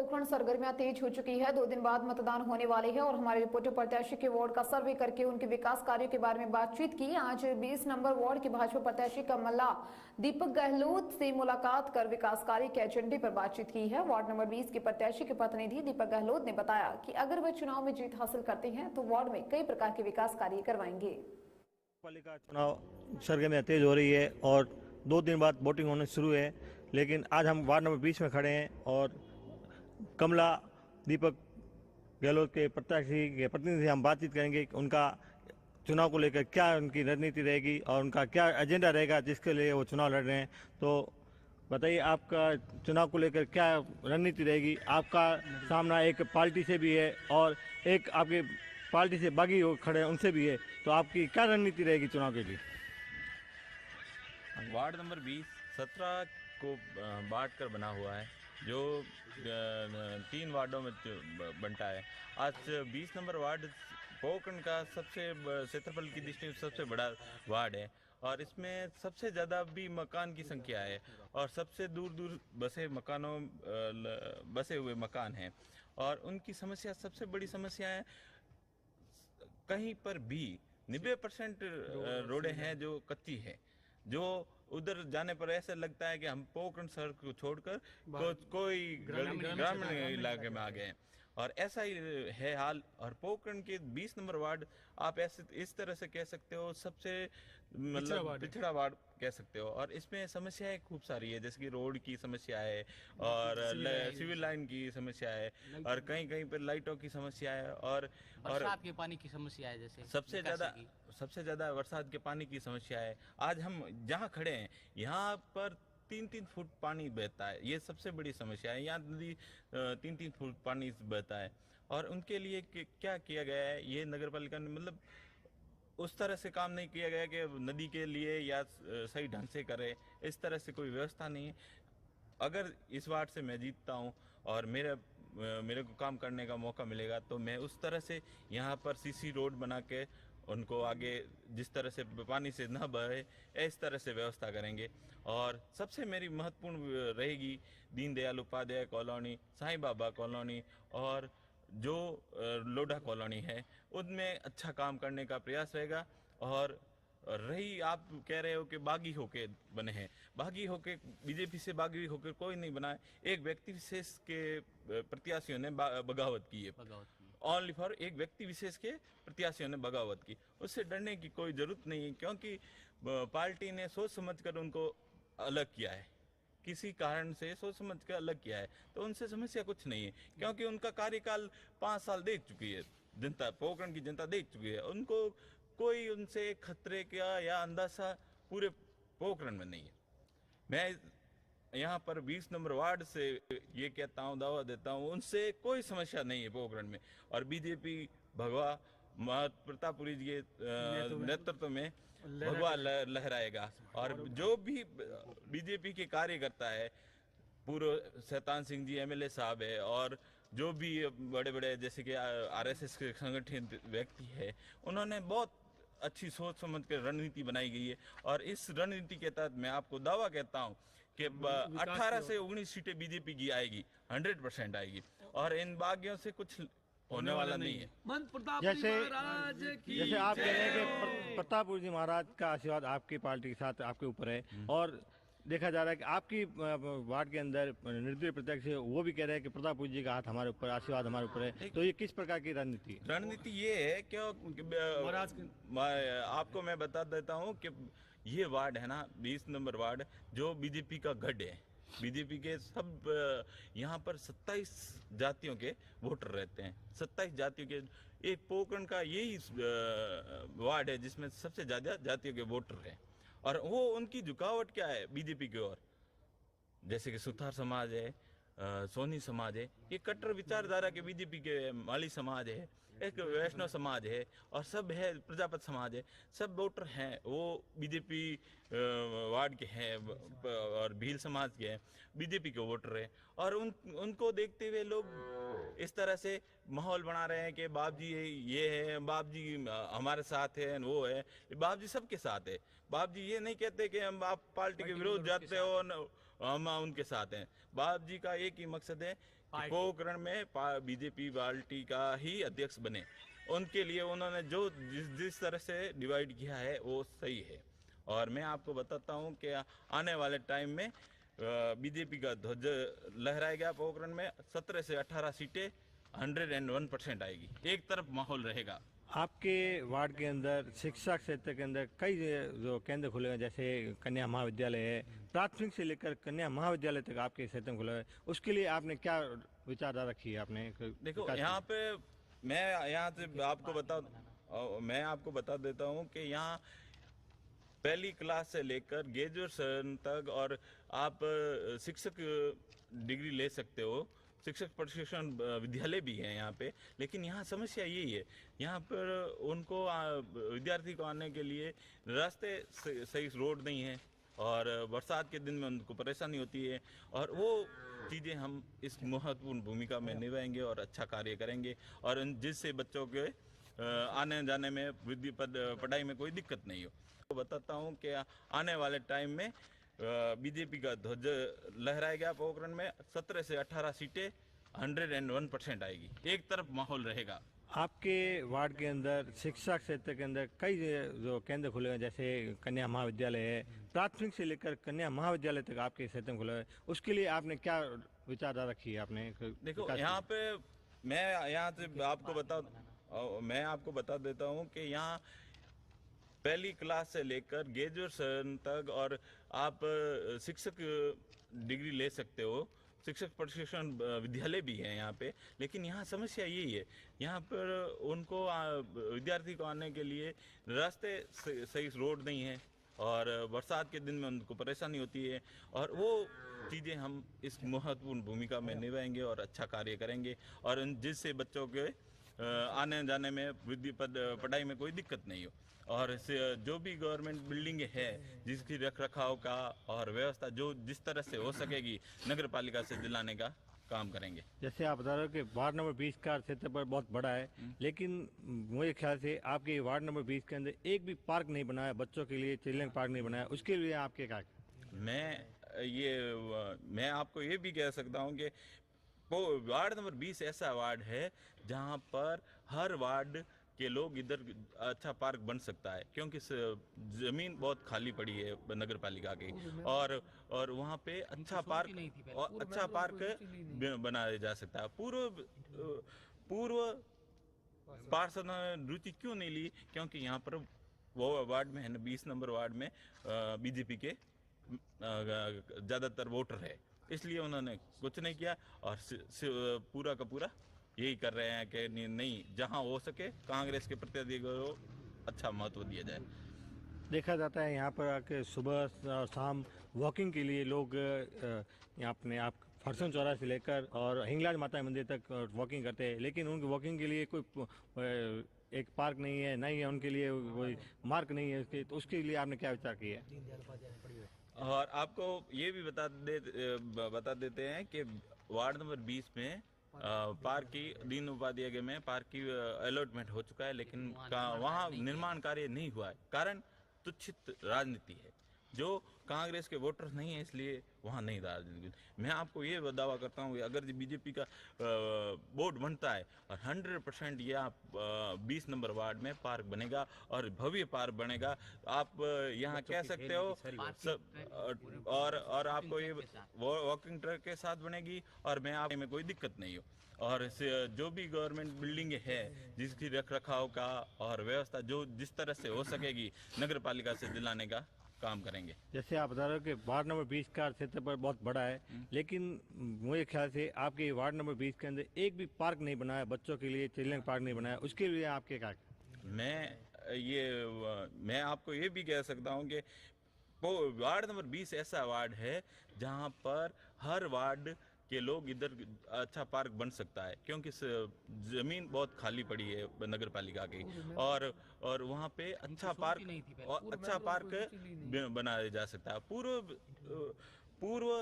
पोखरण सरगर्मियां तेज हो चुकी है। 2 दिन बाद मतदान होने वाले हैं और हमारे रिपोर्टर प्रत्याशी के वार्ड का सर्वे करके उनके विकास कार्यों के बारे में बातचीत की। आज 20 नंबर वार्ड के भाजपा प्रत्याशी कमला दीपक गहलोत से मुलाकात कर विकास कार्य के एजेंडे पर बातचीत की है। वार्ड नंबर 20 के प्रत्याशी के प्रतिनिधि दीपक गहलोत ने बताया कि अगर वह चुनाव में जीत हासिल करते हैं तो वार्ड में कई प्रकार के विकास कार्य करवाएंगे। पालिका चुनाव सरगर्मियां तेज हो रही है और 2 दिन बाद वोटिंग होने शुरू है, लेकिन आज हम वार्ड नंबर 20 में खड़े हैं और कमला दीपक गहलोत के प्रत्याशी के प्रतिनिधि से हम बातचीत करेंगे कि उनका चुनाव को लेकर क्या उनकी रणनीति रहेगी और उनका क्या एजेंडा रहेगा जिसके लिए वो चुनाव लड़ रहे हैं। तो बताइए, आपका चुनाव को लेकर क्या रणनीति रहेगी? आपका सामना एक पार्टी से भी है और एक आपकी पार्टी से बागी हो खड़े हैं उनसे भी है, तो आपकी क्या रणनीति रहेगी चुनाव के लिए? वार्ड नंबर 20 17 को बांट कर बना हुआ है, जो 3 वार्डों में बंटा है। आज 20 नंबर वार्ड पोखरण का सबसे क्षेत्रफल की दृष्टि से सबसे बड़ा वार्ड है और इसमें सबसे ज़्यादा भी मकान की संख्या है और सबसे दूर दूर बसे हुए मकान हैं और उनकी समस्या, सबसे बड़ी समस्या है, कहीं पर भी 90% रोडें हैं जो कच्ची है, जो उधर जाने पर ऐसा लगता है कि हम पोखरण शहर को छोड़कर कोई ग्रामीण इलाके में आ गए हैं और ऐसा ही है हाल। और पोखरण के 20 नंबर वार्ड आप ऐसे इस तरह से कह सकते हो, सबसे मतलब पिछड़ा वार्ड कह सकते हो और इसमें समस्याएं खूब सारी है, जैसे कि रोड की समस्या है और सिविल लाइन की समस्या है और कहीं कहीं पर लाइटों की समस्या है और बरसात के पानी की समस्या है। जैसे सबसे ज्यादा बरसात के पानी की समस्या है। आज हम जहाँ खड़े हैं यहाँ पर 3-3 फुट पानी बहता है, ये सबसे बड़ी समस्या है। यहाँ नदी 3-3 फुट पानी बहता है और उनके लिए क्या किया गया है, ये नगर पालिका ने मतलब उस तरह से काम नहीं किया गया कि नदी के लिए या सही ढंग से करे, इस तरह से कोई व्यवस्था नहीं है। अगर इस वार्ड से मैं जीतता हूँ और मेरे को काम करने का मौका मिलेगा तो मैं उस तरह से यहाँ पर सीसी रोड बना के उनको आगे जिस तरह से पानी से न बहे इस तरह से व्यवस्था करेंगे। और सबसे मेरी महत्वपूर्ण रहेगी दीनदयाल उपाध्याय कॉलोनी, साईं बाबा कॉलोनी और जो लोढ़ा कॉलोनी है, उनमें अच्छा काम करने का प्रयास रहेगा। और रही आप कह रहे हो कि बागी होके बने हैं, बागी होके बीजेपी से बागी होकर कोई नहीं बना है। एक व्यक्ति विशेष के प्रत्याशियों ने बगावत की है, ओनली फॉर एक व्यक्ति विशेष के प्रत्याशियों ने बगावत की। उससे डरने की कोई जरूरत नहीं है, क्योंकि पार्टी ने सोच समझकर उनको अलग किया है, किसी कारण से सोच समझ कर अलग किया है, तो उनसे समस्या कुछ नहीं है, क्योंकि उनका कार्यकाल 5 साल देख चुकी है जनता, पोखरण की जनता देख चुकी है। उनको कोई उनसे खतरे का या अंदाजा पूरे पोखरण में नहीं है। मैं यहाँ पर 20 नंबर वार्ड से ये कहता हूँ, दावा देता हूँ, उनसे कोई समस्या नहीं है पोखरण में। और बीजेपी भगवा प्रतापपुरी जी के नेतृत्व में भगवा लहराएगा और जो भी बीजेपी के कार्यकर्ता है, पूर्व शैतान सिंह जी एमएलए साहब है और जो भी बड़े बड़े जैसे कि आरएसएस के संगठित व्यक्ति है, उन्होंने बहुत अच्छी सोच समझ कर रणनीति बनाई गई है। और इस रणनीति के तहत मैं आपको दावा कहता हूं कि 18 से 19 सीटें बीजेपी की आएगी, 100% आएगी और इन बागियों से कुछ होने वाला नहीं है। जैसे आप कह रहे हैं कि प्रतापपुर जी महाराज का आशीर्वाद आपकी पार्टी के साथ आपके ऊपर है और देखा जा रहा है कि आपकी वार्ड के अंदर निर्दलीय प्रत्याशी है, वो भी कह रहे हैं कि प्रतापपुर जी का हाथ हमारे ऊपर, आशीर्वाद हमारे ऊपर है। तो ये किस प्रकार की रणनीति ये है? क्यों आपको मैं बता देता हूँ कि ये वार्ड है ना, 20 नंबर वार्ड, जो बीजेपी का गढ़ है। बीजेपी के सब यहाँ पर 27 जातियों के वोटर रहते हैं, 27 जातियों के एक पोखरण का यही वार्ड है जिसमें सबसे ज्यादा जातियों के वोटर हैं। और वो उनकी झुकावट क्या है बीजेपी की ओर, जैसे कि सुथार समाज है, सोनी समाज है, ये कट्टर विचारधारा के बीजेपी के, माली समाज है, एक वैष्णव समाज है और सब है, प्रजापत समाज है, सब वोटर हैं वो बीजेपी वार्ड के हैं और भील समाज के हैं, बीजेपी के वोटर हैं। और उनको देखते हुए लोग इस तरह से माहौल बना रहे हैं कि बाप जी ये है, बाप जी हमारे साथ है, वो है। बाप जी सबके साथ है। बाप जी ये नहीं कहते कि हम आप पार्टी के विरोध जाते हो, हम उनके साथ हैं। बाप जी का एक ही मकसद है पोखरण में बीजेपी पार्टी का ही अध्यक्ष बने। उनके लिए उन्होंने जो जिस तरह से डिवाइड किया है वो सही है। और मैं आपको बताता हूँ कि आने वाले टाइम में बीजेपी का ध्वज लहराएगा। पोखरण में 17 से 18 सीटें 101% आएगी। एक तरफ माहौल रहेगा। आपके वार्ड के अंदर शिक्षा क्षेत्र के अंदर कई जो केंद्र खुले हैं, जैसे कन्या महाविद्यालय है, प्राथमिक से लेकर कन्या महाविद्यालय तक आपके क्षेत्र में खुला है, उसके लिए आपने क्या विचारधारा रखी है? आपने देखो यहाँ पे मैं यहाँ से आपको बता देता हूँ कि यहाँ पहली क्लास से लेकर ग्रेजुएशन तक और आप शिक्षक डिग्री ले सकते हो। शिक्षक प्रशिक्षण विद्यालय भी है यहाँ पे। लेकिन यहाँ समस्या यही है, यहाँ पर उनको विद्यार्थी को आने के लिए रास्ते सही रोड नहीं है और बरसात के दिन में उनको परेशानी होती है। और वो चीज़ें हम इस महत्वपूर्ण भूमिका में निभाएंगे और अच्छा कार्य करेंगे और जिससे बच्चों के आने जाने में पढ़ाई में कोई दिक्कत नहीं हो। तो बताता हूँ कि आने वाले टाइम में बीजेपी का ध्वज लहराएगा। पोखरण में 17 से 18 सीटें 101% आएगी। एक तरफ माहौल रहेगा। आपके वार्ड के अंदर शिक्षा क्षेत्र के अंदर कई जो केंद्र खुले हैं, जैसे कन्या महाविद्यालय है, प्राथमिक से लेकर कन्या महाविद्यालय तक आपके क्षेत्र में खुला है, उसके लिए आपने क्या विचारधारा रखी है? आपने देखो यहाँ पे मैं यहाँ से आपको बता देता हूँ कि यहाँ पहली क्लास से लेकर ग्रेजुएशन तक और आप शिक्षक डिग्री ले सकते हो। शिक्षक प्रशिक्षण विद्यालय भी है यहाँ पे। लेकिन यहाँ समस्या यही है, यहाँ पर उनको विद्यार्थी को आने के लिए रास्ते सही रोड नहीं है और बरसात के दिन में उनको परेशानी होती है। और वो चीज़ें हम इस महत्वपूर्ण भूमिका में निभाएंगे और अच्छा कार्य करेंगे और जिससे बच्चों के आने जाने में पढ़ाई में कोई दिक्कत नहीं हो। और जो भी गवर्नमेंट बिल्डिंग है जिसकी रख रखाव का और व्यवस्था जो जिस तरह से हो सकेगी नगर पालिका से दिलाने का काम करेंगे। जैसे आप बता रहे हो कि वार्ड नंबर 20 का क्षेत्र पर बहुत बड़ा है, लेकिन मुझे ख्याल से आपके वार्ड नंबर 20 के अंदर एक भी पार्क नहीं बना है, बच्चों के लिए चिल्ड्रन पार्क नहीं बना है, उसके लिए आपके क्या? मैं आपको ये भी कह सकता हूँ कि वार्ड नंबर 20 ऐसा वार्ड है जहाँ पर हर वार्ड के लोग इधर अच्छा पार्क बन सकता है, क्योंकि जमीन बहुत खाली पड़ी है नगर पालिका की और वहाँ पे अच्छा पार्क बनाया जा सकता है। पूर्व पार्षद ने रुचि क्यों नहीं ली? क्योंकि यहाँ पर वो वार्ड में है ना, 20 नंबर वार्ड में बीजेपी के ज़्यादातर वोटर है, इसलिए उन्होंने कुछ नहीं किया और पूरा का पूरा यही कर रहे हैं कि नहीं, जहां हो सके कांग्रेस के प्रत्याशी को अच्छा महत्व दिया जाए। देखा जाता है यहाँ पर आके सुबह और शाम वॉकिंग के लिए लोग यहाँ अपने आप फरसन चौराहा से लेकर और हिंगलाज माता मंदिर तक वॉकिंग करते हैं, लेकिन उनकी वॉकिंग के लिए कोई एक पार्क नहीं है, नहीं है उनके लिए कोई मार्ग नहीं है, तो उसके लिए आपने क्या विचार किया है? और आपको ये भी बता देते हैं कि वार्ड नंबर 20 में पार्क की दीन उपाध्याय में पार्क की अलॉटमेंट हो चुका है, लेकिन वहाँ निर्माण कार्य नहीं हुआ है। कारण तुच्छित राजनीति है, जो कांग्रेस के वोटर्स नहीं है, इसलिए वहाँ नहीं राजनीति। मैं आपको ये दावा करता हूँ, अगर बीजेपी का बोर्ड बनता है और 100% यह 20 नंबर वार्ड में पार्क बनेगा और भव्य पार्क बनेगा। आप यहाँ कह सकते हो और आपको ये वॉकिंग ट्रैक के साथ बनेगी और आप में कोई दिक्कत नहीं हो। और जो भी गवर्नमेंट बिल्डिंग है जिसकी रख रखाव का और व्यवस्था जो जिस तरह से हो सकेगी नगर पालिका से दिलाने का काम करेंगे। जैसे आप बता रहे हो कि वार्ड नंबर 20 का क्षेत्र पर बहुत बड़ा है, लेकिन मुझे ख्याल से आपके वार्ड नंबर 20 के अंदर एक भी पार्क नहीं बना है, बच्चों के लिए चिल्ड्रन पार्क नहीं बना है, उसके लिए आपके क्या? मैं आपको ये भी कह सकता हूँ कि वार्ड नंबर 20 ऐसा वार्ड है जहाँ पर हर वार्ड के लोग इधर अच्छा पार्क बन सकता है, क्योंकि जमीन बहुत खाली पड़ी है नगर पालिका की और वहाँ पे अच्छा पार्क बनाया जा सकता है। पूर्व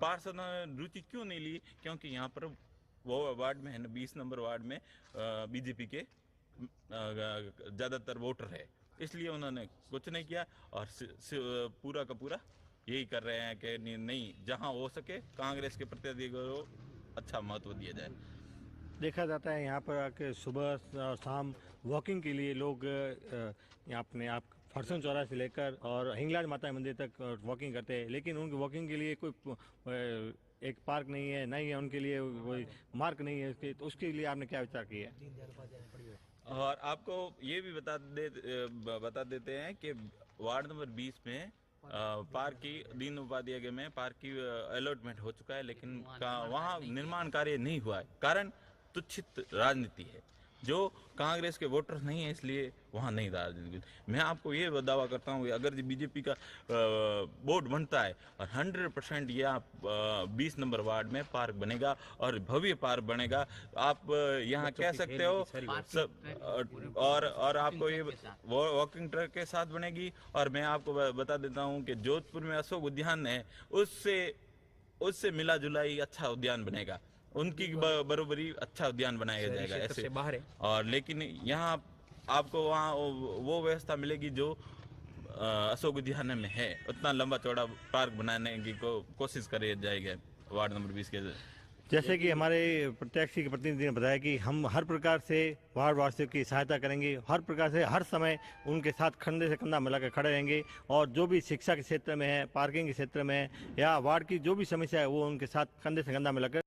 पार्षद ने रुचि क्यों नहीं ली? क्योंकि यहाँ पर वो वार्ड में है ना, 20 नंबर वार्ड में बीजेपी के ज़्यादातर वोटर है, इसलिए उन्होंने कुछ नहीं किया और पूरा का पूरा यही कर रहे हैं कि नहीं, जहां हो सके कांग्रेस के प्रत्याशी को अच्छा महत्व दिया जाए। देखा जाता है यहाँ पर आके सुबह और शाम वॉकिंग के लिए लोग यहाँ अपने आप फरसन चौराहे से लेकर और हिंगलाज माता मंदिर तक वॉकिंग करते हैं, लेकिन उनकी वॉकिंग के लिए कोई एक पार्क नहीं है, नहीं है उनके लिए कोई मार्ग नहीं है उसके, तो उसके लिए आपने क्या विचार किया है? और आपको ये भी बता देते हैं कि वार्ड नंबर 20 में पार्क की दीन उपाध्याय में पार्क की अलॉटमेंट हो चुका है, लेकिन वहाँ निर्माण कार्य नहीं हुआ है। कारण तुच्छित राजनीति है, जो कांग्रेस के वोटर्स नहीं है, इसलिए वहाँ नहीं राजनीति। मैं आपको ये दावा करता हूँ कि अगर बीजेपी का बोर्ड बनता है और 100% यहाँ 20 नंबर वार्ड में पार्क बनेगा और भव्य पार्क बनेगा। आप यहाँ कह सकते हो सब, और आपको ये वॉकिंग ट्रैक के साथ बनेगी। और मैं आपको बता देता हूँ कि जोधपुर में अशोक उद्यान है, उससे मिला जुला ही अच्छा उद्यान बनेगा, उनकी बरोबरी अच्छा उद्यान बनाया जाएगा ऐसे बाहर है। और लेकिन यहाँ आपको वहाँ वो व्यवस्था मिलेगी जो अशोक उद्यान में है, उतना लंबा चौड़ा पार्क बनाने की कोशिश करी जाएगी वार्ड नंबर 20 के। जैसे कि हमारे प्रत्याशी के प्रतिनिधि ने बताया कि हम हर प्रकार से वार्ड वासियों की सहायता करेंगे, हर प्रकार से हर समय उनके साथ कंधे से कंधा मिलाकर खड़े रहेंगे, और जो भी शिक्षा के क्षेत्र में है, पार्किंग के क्षेत्र में है, या वार्ड की जो भी समस्या है, वो उनके साथ कंधे से कंधा मिलाकर